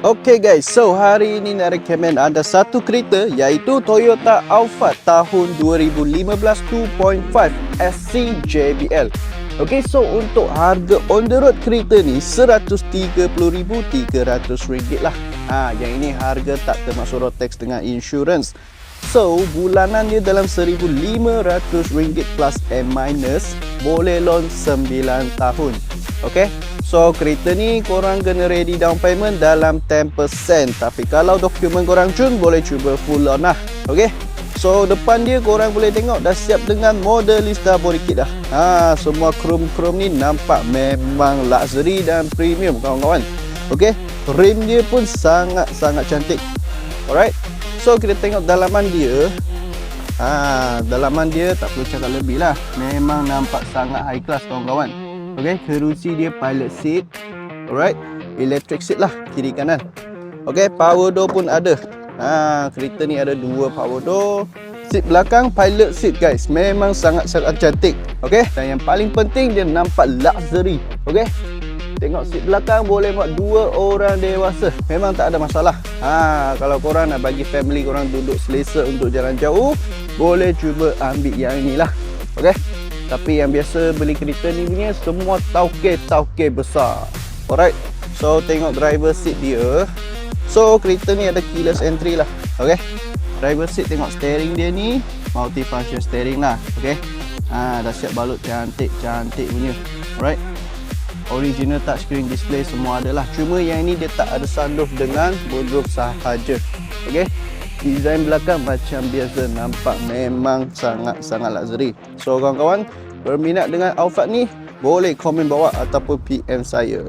Okay guys, so hari ini nak recommend anda satu kereta iaitu Toyota Alphard tahun 2015 2.5 SC JBL. Okay, so untuk harga on the road kereta ni RM130,300 lah. Yang ini harga tak termasuk road tax dengan insurance. So, bulanan dia dalam RM1,500 plus and minus, boleh loan 9 tahun. Okay, so kereta ni korang kena ready down payment dalam 10%. Tapi kalau dokumen korang cun, boleh cuba full loan lah. Okay, so depan dia korang boleh tengok dah siap dengan model lista borikit dah. Semua chrome-chrome ni nampak memang luxury dan premium kawan-kawan. Okay, rim dia pun sangat-sangat cantik. Alright, so kita tengok dalaman dia. Dalaman dia tak perlu cakap lebih lah, memang nampak sangat high class kawan-kawan. Okay, kerusi dia pilot seat. Alright, electric seat lah kiri kanan. Okay, power door pun ada. Kereta ni ada dua power door. Seat belakang pilot seat guys, memang sangat-sangat cantik. Okay, dan yang paling penting dia nampak luxury. Okay, tengok seat belakang boleh muat dua orang dewasa, memang tak ada masalah. Kalau korang nak bagi family korang duduk selesa untuk jalan jauh, boleh cuba ambil yang inilah. Okay, tapi yang biasa beli kereta ni punya semua tauke besar. Alright, so tengok driver seat dia. So kereta ni ada keyless entry lah. Okay, driver seat tengok steering dia ni multifunction steering lah. Okay, dah siap balut cantik punya. Alright, original touchscreen display semua ada lah. Cuma yang ini dia tak ada sunroof dengan wardrobe sahaja. Okay, design belakang macam biasa, nampak memang sangat-sangat luxury. So kawan-kawan berminat dengan Alphard ni, boleh komen bawah ataupun PM saya.